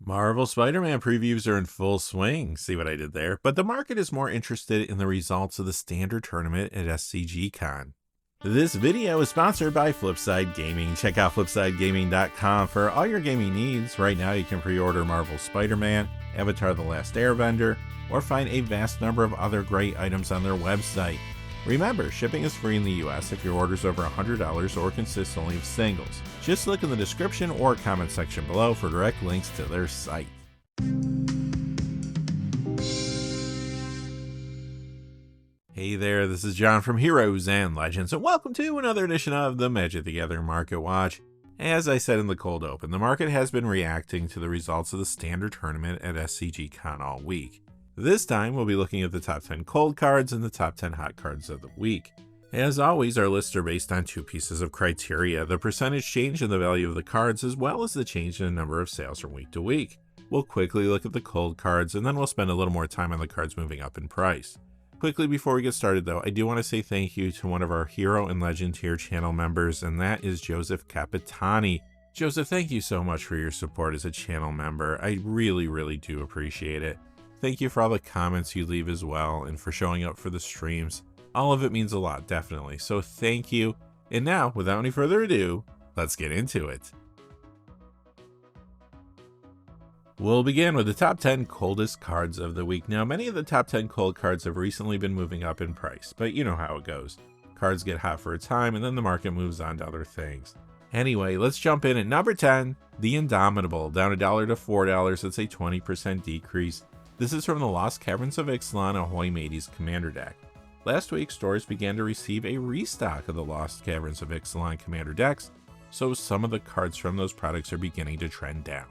Marvel Spider-Man previews are in full swing, see what I did there, but the market is more interested in the results of the standard tournament at SCGCon. This video is sponsored by Flipside Gaming. Check out flipsidegaming.com for all your gaming needs. Right now you can pre-order Marvel Spider-Man, Avatar The Last Airbender, or find a vast number of other great items on their website. Remember, shipping is free in the US if your order's over $100 or consists only of singles. Just look in the description or comment section below for direct links to their site. Hey there, this is John from Heroes and Legends, and welcome to another edition of the Magic the Gathering Market Watch. As I said in the cold open, the market has been reacting to the results of the standard tournament at SCGCon all week. This time, we'll be looking at the top 10 cold cards and the top 10 hot cards of the week. As always, our lists are based on two pieces of criteria: the percentage change in the value of the cards, as well as the change in the number of sales from week to week. We'll quickly look at the cold cards, and then we'll spend a little more time on the cards moving up in price. Quickly before we get started though, I do want to say thank you to one of our Hero and Legend tier channel members, and that is Joseph Capitani. Joseph, thank you so much for your support as a channel member. I really do appreciate it. Thank you for all the comments you leave as well, and for showing up for the streams. All of it means a lot, definitely, so thank you. And now, without any further ado, let's get into it. We'll begin with the top 10 coldest cards of the week. Now, many of the top 10 cold cards have recently been moving up in price, but you know how it goes. Cards get hot for a time, and then the market moves on to other things. Anyway, let's jump in at number 10, the Indomitable, down $1 to $4. That's a 20% decrease. This is from the Lost Caverns of Ixalan Ahoy Mateys Commander deck. Last week, stores began to receive a restock of the Lost Caverns of Ixalan Commander decks, so some of the cards from those products are beginning to trend down.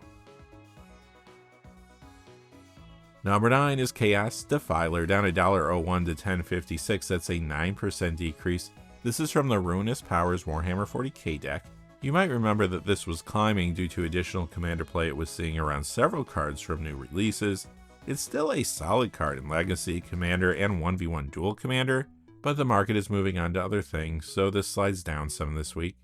Number 9 is Chaos Defiler, down $1.01 to $10.56. That's a 9% decrease. This is from the Ruinous Powers Warhammer 40k deck. You might remember that this was climbing due to additional commander play it was seeing around several cards from new releases. It's still a solid card in Legacy, Commander, and 1v1 Duel Commander, but the market is moving on to other things, so this slides down some this week.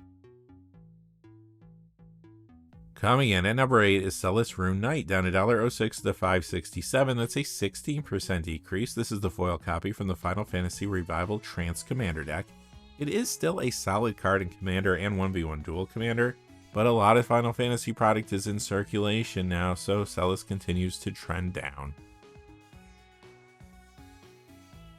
Coming in at number 8 is Celis Rune Knight, down $1.06 to $5.67. That's a 16% decrease. This is the foil copy from the Final Fantasy Revival Trance Commander deck. It is still a solid card in Commander and 1v1 Duel Commander, but a lot of Final Fantasy product is in circulation now, so Celis continues to trend down.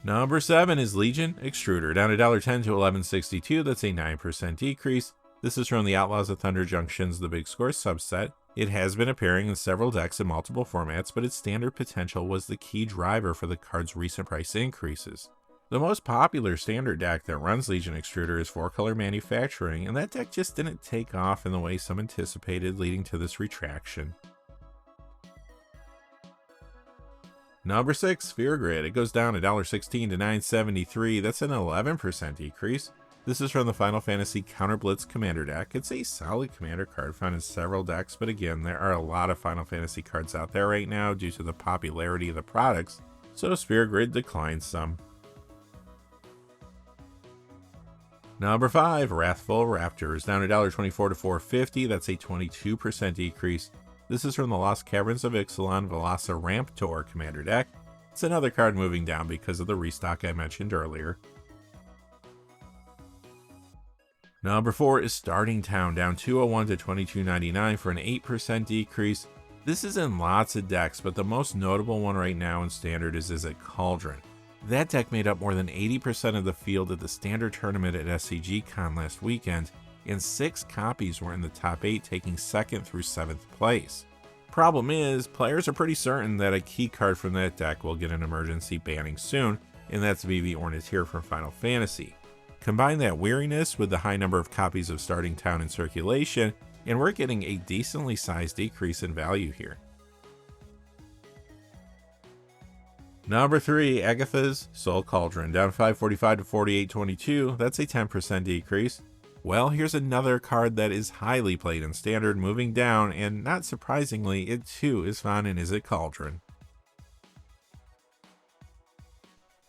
Number 7 is Legion Extruder, down $1.10 to $11.62. That's a 9% decrease. This is from the Outlaws of Thunder Junction's The Big Score subset. It has been appearing in several decks in multiple formats, but its standard potential was the key driver for the card's recent price increases. The most popular standard deck that runs Legion Extruder is 4-color Manufacturing, and that deck just didn't take off in the way some anticipated, leading to this retraction. Number 6, Sphere Grid. It goes down $1.16 to $9.73. That's an 11% decrease. This is from the Final Fantasy Counter Blitz Commander deck. It's a solid commander card found in several decks, but again, there are a lot of Final Fantasy cards out there right now due to the popularity of the products, so Sphere Grid declines some. Number 5, Wrathful Raptors, down $1.24 to $4.50. That's a 22% decrease. This is from the Lost Caverns of Ixalan Velasa Ramptor Commander deck. It's another card moving down because of the restock I mentioned earlier. Number 4 is Starting Town, down $2.01 to $22.99 for an 8% decrease. This is in lots of decks, but the most notable one right now in Standard is Izzet Cauldron. That deck made up more than 80% of the field at the Standard Tournament at SCGCon last weekend, and 6 copies were in the top 8, taking 2nd through 7th place. Problem is, players are pretty certain that a key card from that deck will get an emergency banning soon, and that's VV Ornithir from Final Fantasy. Combine that weariness with the high number of copies of Starting Town in circulation, and we're getting a decently sized decrease in value here. Number 3, Agatha's Soul Cauldron, down $5.45 to $48.22. That's a 10% decrease. Well, here's another card that is highly played in Standard, moving down, and not surprisingly, it too is found in Izzet Cauldron.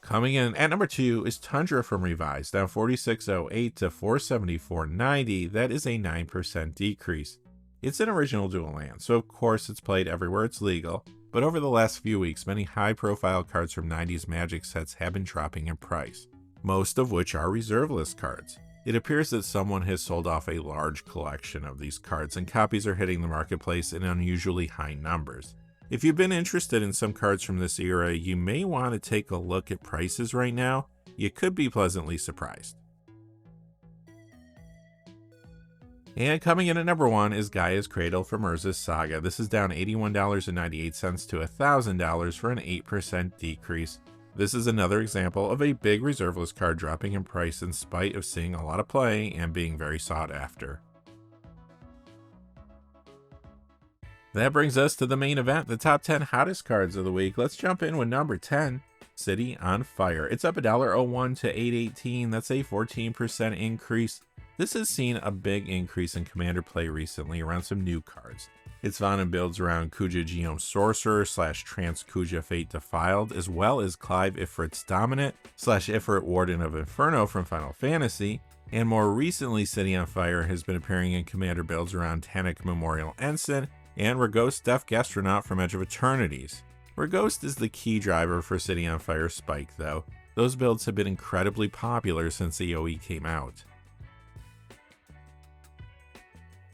Coming in at number 2 is Tundra from Revised, down $46.08 to $474.90. That is a 9% decrease. It's an original dual land, so of course it's played everywhere it's legal, but over the last few weeks, many high-profile cards from 90s Magic sets have been dropping in price, most of which are reserve list cards. It appears that someone has sold off a large collection of these cards, and copies are hitting the marketplace in unusually high numbers. If you've been interested in some cards from this era, you may want to take a look at prices right now. You could be pleasantly surprised. And coming in at number 1 is Gaia's Cradle from Urza's Saga. This is down $81.98 to $1,000 for an 8% decrease. This is another example of a big reserve list card dropping in price in spite of seeing a lot of play and being very sought after. That brings us to the main event, the top 10 hottest cards of the week. Let's jump in with number 10, City on Fire. It's up $1.01 to $8.18. That's a 14% increase. This has seen a big increase in Commander play recently around some new cards. It's found in builds around Kuja Geom Sorcerer / Trans Kuja Fate Defiled, as well as Clive Ifrit's Dominant / Ifrit Warden of Inferno from Final Fantasy, and more recently City on Fire has been appearing in Commander builds around Tannic Memorial Ensign and Ragos Deaf Gastronaut from Edge of Eternities. Ragos is the key driver for City on Fire Spike though. Those builds have been incredibly popular since the OE came out.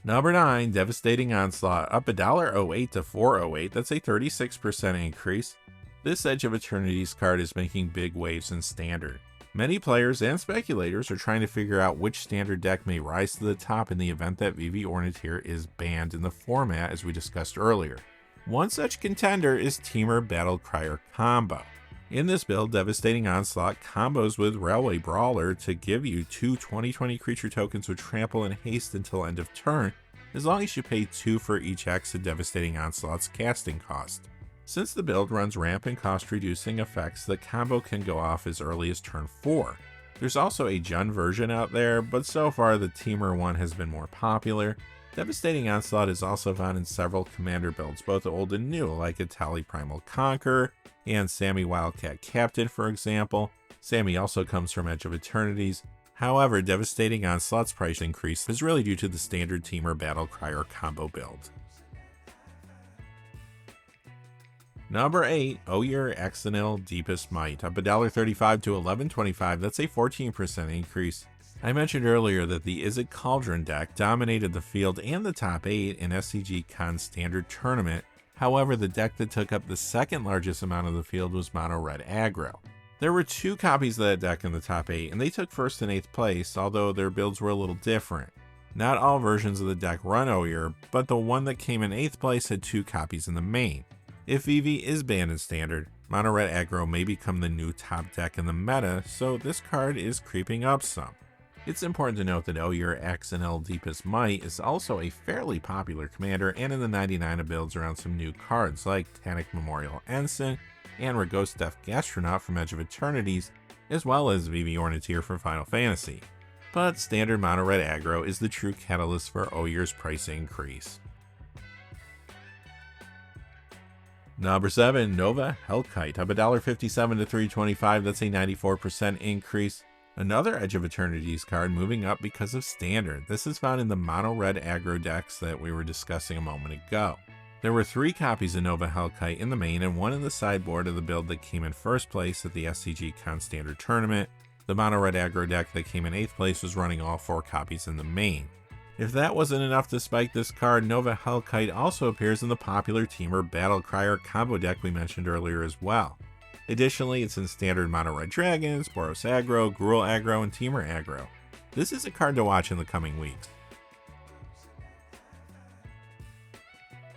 Number 9, Devastating Onslaught, up $1.08 to $4.08. That's a 36% increase. This Edge of Eternities card is making big waves in Standard. Many players and speculators are trying to figure out which Standard deck may rise to the top in the event that VV Ornithir is banned in the format, as we discussed earlier. One such contender is Temur Battle Crier Combo. In this build, Devastating Onslaught combos with Railway Brawler to give you 2 20/20 creature tokens with Trample and Haste until end of turn, as long as you pay 2 for each X of Devastating Onslaught's casting cost. Since the build runs ramp and cost reducing effects, the combo can go off as early as turn 4. There's also a Jund version out there, but so far the Temur one has been more popular. Devastating Onslaught is also found in several Commander builds, both old and new, like Atali Primal Conqueror and Sammy Wildcat Captain, for example. Sammy also comes from Edge of Eternities. However, Devastating Onslaught's price increase is really due to the standard Temur Battle Crier combo build. Number 8, Oyer Exenil Deepest Might, up $1.35 to $11.25. That's a 14% increase. I mentioned earlier that the Izzet Cauldron deck dominated the field and the top 8 in SCG Con Standard Tournament. However, the deck that took up the second largest amount of the field was Mono Red Aggro. There were 2 copies of that deck in the top 8, and they took 1st and 8th place, although their builds were a little different. Not all versions of the deck run Oyer, but the one that came in 8th place had 2 copies in the main. If VV is banned in Standard, Mono Red Aggro may become the new top deck in the meta, so this card is creeping up some. It's important to note that Oyer Exenil Deepest Might is also a fairly popular commander, and in the 99 builds around some new cards like Tannic Memorial Ensign and Ragos Deaf Gastronaut from Edge of Eternities, as well as VV Ornithir from Final Fantasy. But standard Mono Red Aggro is the true catalyst for Oyer's price increase. Number 7, Nova Hellkite, up $1.57 to $3.25. That's a 94% increase. Another Edge of Eternities card moving up because of Standard. This is found in the Mono Red Aggro decks that we were discussing a moment ago. There were 3 copies of Nova Hellkite in the main and 1 in the sideboard of the build that came in 1st place at the SCG Con Standard Tournament. The Mono Red Aggro deck that came in 8th place was running all 4 copies in the main. If that wasn't enough to spike this card, Nova Hellkite also appears in the popular Temur Battle Crier combo deck we mentioned earlier as well. Additionally, it's in standard Mono Red Dragons, Boros Aggro, Gruul Aggro, and Temur Aggro. This is a card to watch in the coming weeks.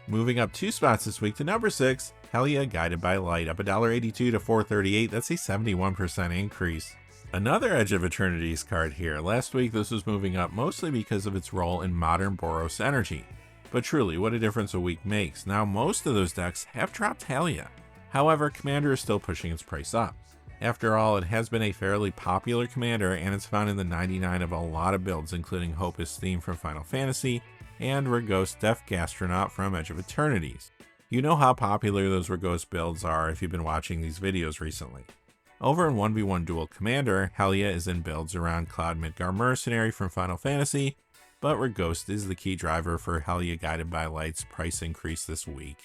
Moving up 2 spots this week to number 6, Helia Guided by Light, up $1.82 to $4.38. That's a 71% increase. Another Edge of Eternities card here. Last week this was moving up mostly because of its role in modern Boros Energy. But truly, what a difference a week makes. Now most of those decks have dropped Helia. However, Commander is still pushing its price up. After all, it has been a fairly popular commander, and it's found in the 99 of a lot of builds, including Hopus Theme from Final Fantasy and Ragos Deaf Gastronaut from Edge of Eternities. You know how popular those Ragos builds are if you've been watching these videos recently. Over in 1v1 Dual Commander, Helia is in builds around Cloud Midgar Mercenary from Final Fantasy, but Rigost is the key driver for Helia Guided by Light's price increase this week.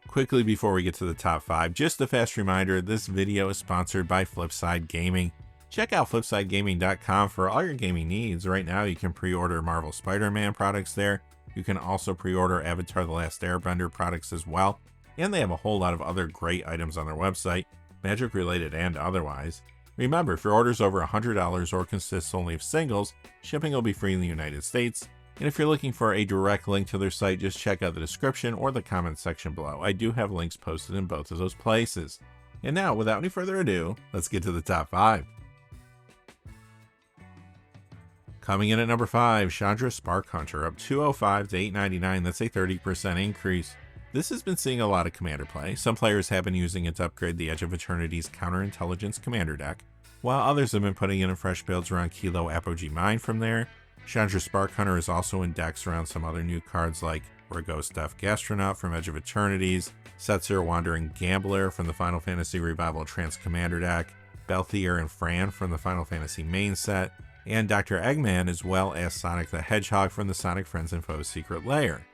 Quickly before we get to the top 5, just a fast reminder, this video is sponsored by Flipside Gaming. Check out flipsidegaming.com for all your gaming needs. Right now you can pre-order Marvel Spider-Man products there. You can also pre-order Avatar The Last Airbender products as well. And they have a whole lot of other great items on their website, Magic related and otherwise. Remember, if your order's over $100 or consists only of singles, shipping will be free in the United States. And if you're looking for a direct link to their site, just check out the description or the comment section below. I do have links posted in both of those places. And now, without any further ado, let's get to the top 5. Coming in at number 5, Chandra Spark Hunter, up 205 to 899. That's a 30% increase. This has been seeing a lot of commander play. Some players have been using it to upgrade the Edge of Eternity's Counterintelligence commander deck, while others have been putting in fresh builds around Kilo Apogee Mine from there. Chandra Spark Hunter is also in decks around some other new cards like Rigost Deaf Gastronaut from Edge of Eternities, Cesareo Wandering Gambler from the Final Fantasy Revival Trance Commander deck, Belthier and Fran from the Final Fantasy main set, and Dr. Eggman, as well as Sonic the Hedgehog from the Sonic Friends and Foes Secret Lair.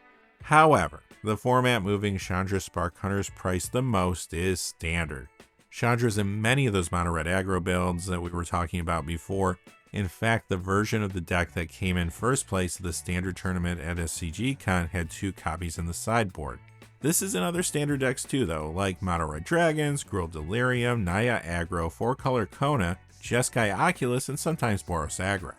However, the format moving Chandra Spark Hunter's price the most is Standard. Chandra's in many of those mono red aggro builds that we were talking about before. In fact, the version of the deck that came in first place at the Standard tournament at SCGCon had 2 copies in the sideboard. This is in other Standard decks too though, like Mono Red Dragons, Gruul Delirium, Naya Aggro, 4-color Kona, Jeskai Oculus, and sometimes Boros Aggro.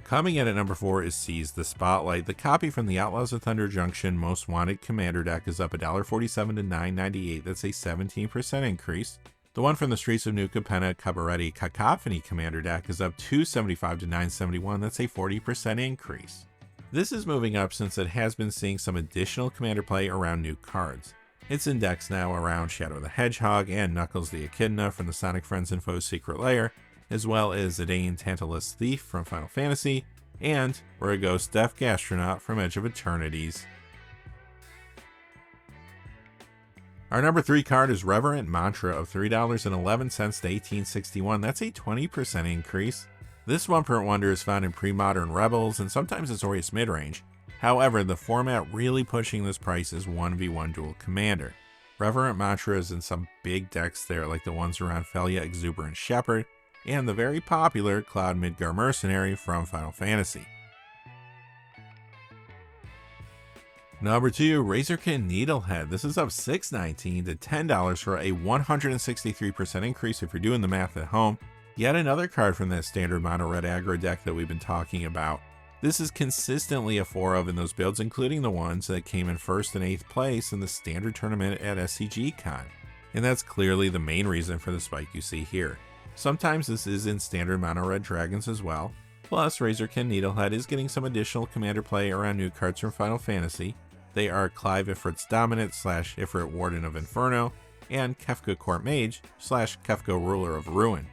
Coming in at number 4 is Seize the Spotlight. The copy from the Outlaws of Thunder Junction Most Wanted Commander deck is up $1.47 to $9.98. That's a 17% increase. The one from the Streets of New Capenna Cabaretti Cacophony Commander deck is up $2.75 to $9.71. That's a 40% increase. This is moving up since it has been seeing some additional commander play around new cards. It's in decks now around Shadow the Hedgehog and Knuckles the Echidna from the Sonic Friends and Foes Secret Lair, as well as Zidane Tantalus Thief from Final Fantasy, and Rigost Deaf Gastronaut from Edge of Eternities. Our number 3 card is Reverent Mantra of $3.11 to $18.61. That's a 20% increase. This 1-print wonder is found in pre-modern Rebels and sometimes Azorius midrange. However, the format really pushing this price is 1v1 dual commander. Reverent Mantra is in some big decks there like the ones around Felia Exuberant Shepherd and the very popular Cloud Midgar Mercenary from Final Fantasy. Number 2, Razorkin Needlehead. This is up $6.19 to $10 for a 163% increase if you're doing the math at home. Yet another card from that standard mono red aggro deck that we've been talking about. This is consistently a 4 of in those builds, including the ones that came in 1st and 8th place in the standard tournament at SCGCon. And that's clearly the main reason for the spike you see here. Sometimes this is in standard mono red dragons as well. Plus, Razorkin Needlehead is getting some additional commander play around new cards from Final Fantasy. They are Clive Ifrit's Dominant / Ifrit Warden of Inferno, and Kefka Court Mage / Kefka Ruler of Ruin.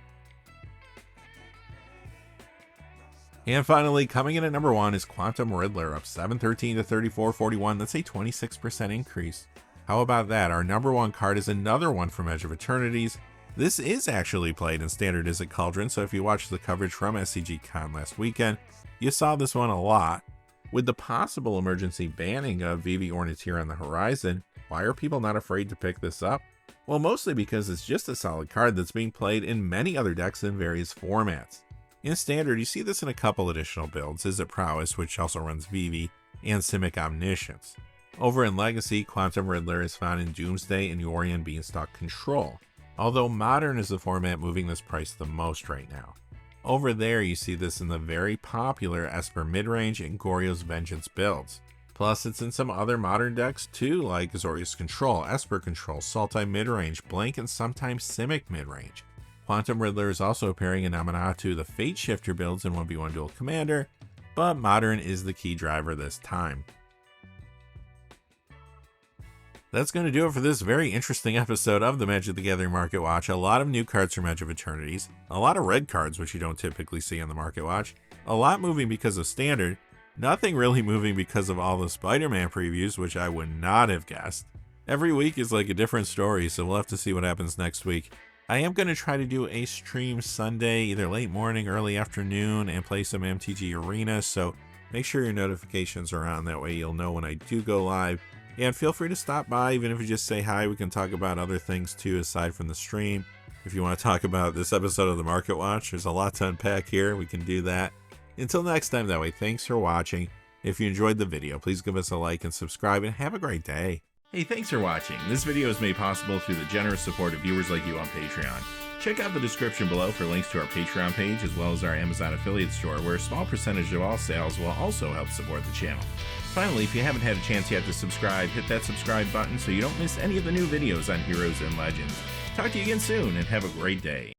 And finally, coming in at number 1 is Quantum Riddler, up $7.13 to $34.41. That's a 26% increase. How about that? Our number 1 card is another one from Edge of Eternities. This is actually played in Standard Izzet Cauldron, so if you watched the coverage from SCGCon last weekend, you saw this one a lot. With the possible emergency banning of Vivi Ornithir on the horizon, why are people not afraid to pick this up? Well, mostly because it's just a solid card that's being played in many other decks in various formats. In Standard, you see this in a couple additional builds, Izzet Prowess, which also runs Vivi, and Simic Omniscience. Over in Legacy, Quantum Riddler is found in Doomsday and Yorion Beanstalk Control, although Modern is the format moving this price the most right now. Over there, you see this in the very popular Esper Midrange and Goryo's Vengeance builds. Plus, it's in some other Modern decks too, like Azorius Control, Esper Control, Sultai Midrange, Blink, and sometimes Simic Midrange. Quantum Riddler is also appearing in Amanatu, the Fate Shifter builds in 1v1 Dual Commander, but Modern is the key driver this time. That's going to do it for this very interesting episode of the Magic the Gathering Market Watch. A lot of new cards from Edge of Eternities, a lot of red cards which you don't typically see on the Market Watch, a lot moving because of Standard, nothing really moving because of all the Spider-Man previews, which I would not have guessed. Every week is like a different story, so we'll have to see what happens next week. I am going to try to do a stream Sunday, either late morning, early afternoon, and play some MTG Arena, so make sure your notifications are on. That way you'll know when I do go live. And feel free to stop by, even if you just say hi. We can talk about other things too, aside from the stream. If you want to talk about this episode of the Market Watch, there's a lot to unpack here. We can do that. Until next time, that way, thanks for watching. If you enjoyed the video, please give us a like and subscribe, and have a great day. Hey, thanks for watching. This video is made possible through the generous support of viewers like you on Patreon. Check out the description below for links to our Patreon page, as well as our Amazon affiliate store, where a small percentage of all sales will also help support the channel. Finally, if you haven't had a chance yet to subscribe, hit that subscribe button so you don't miss any of the new videos on Heroes and Legends. Talk to you again soon, and have a great day.